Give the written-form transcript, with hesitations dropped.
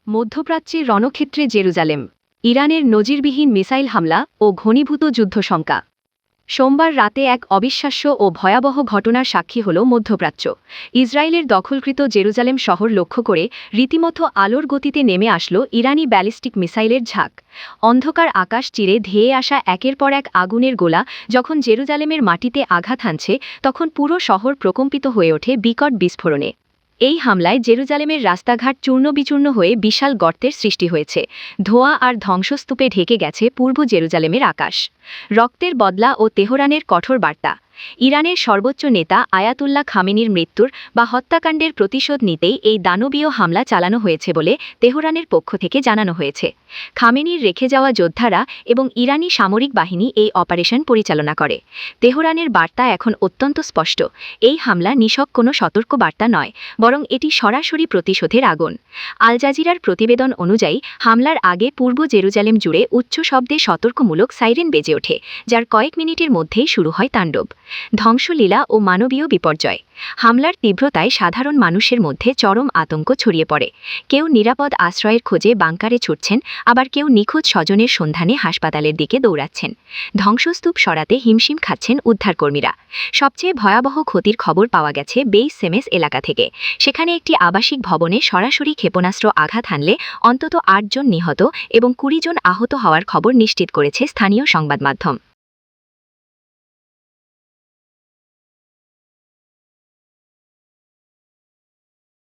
মধ্যপ্রাচ্যের রণক্ষেত্রে জেরুজালেম, ইরানের নজিরবিহীন মিসাইল হামলা ও ঘনীভূত যুদ্ধশঙ্কা। সোমবার রাতে এক অবিশ্বাস্য ও ভয়াবহ ঘটনার সাক্ষী হল মধ্যপ্রাচ্য। ইসরায়েলের দখলকৃত জেরুজালেম শহর লক্ষ্য করে রীতিমতো আলোর গতিতে নেমে আসল ইরানি ব্যালিস্টিক মিসাইলের ঝাঁক। অন্ধকার আকাশ চিরে ধেয়ে আসা একের পর এক আগুনের গোলা যখন জেরুজালেমের মাটিতে আঘাত হানছে, তখন পুরো শহর প্রকম্পিত হয়ে ওঠে বিকট বিস্ফোরণে। এই হামলায় জেরুজালেমের রাস্তাঘাট চূর্ণবিচূর্ণ হয়ে বিশাল গর্তের সৃষ্টি হয়েছে। ধোঁয়া আর ধ্বংসস্তূপে ঢেকে গেছে পূর্ব জেরুজালেমের আকাশ। রক্তের বদলা ও তেহরানের কঠোর বার্তা। ইরানের সর্বোচ্চ নেতা আয়াতুল্লাহ খামেনির মৃত্যুর বা হত্যাকাণ্ডের প্রতিশোধ নিতেই এই দানবীয় হামলা চালানো হয়েছে বলে তেহরানের পক্ষ থেকে জানানো হয়েছে। খামেনির রেখে যাওয়া যোদ্ধারা এবং ইরানি সামরিক বাহিনী এই অপারেশন পরিচালনা করে। তেহরানের বার্তা এখন অত্যন্ত স্পষ্ট। এই হামলা নিছক কোনো সতর্ক বার্তা নয়, বরং এটি সরাসরি প্রতিশোধের আগুন। আল জাজিরার প্রতিবেদন অনুযায়ী হামলার আগে পূর্ব জেরুজালেম জুড়ে উচ্চ শব্দে সতর্কমূলক সাইরেন বেজে ওঠে, যার কয়েক মিনিটের মধ্যেই শুরু হয় তাণ্ডব, ধ্বংসলীলা ও মানবীয় বিপর্যয়। হামলার তীব্রতায় সাধারণ মানুষের মধ্যে চরম আতঙ্ক ছড়িয়ে পড়ে। কেউ নিরাপদ আশ্রয়ের খোঁজে বাংকারে ছুটছেন, আবার কেউ নিখোঁজ স্বজনের সন্ধানে হাসপাতালের দিকে দৌড়াচ্ছেন। ধ্বংসস্তূপ সরাতে হিমশিম খাচ্ছেন উদ্ধারকর্মীরা। সবচেয়ে ভয়াবহ ক্ষতির খবর পাওয়া গেছে বেইস সেমেস এলাকা থেকে। সেখানে একটি আবাসিক ভবনে সরাসরি ক্ষেপণাস্ত্র আঘাত হানলে অন্তত ৮ জন নিহত এবং ২০ জন আহত হওয়ার খবর নিশ্চিত করেছে স্থানীয় সংবাদমাধ্যম।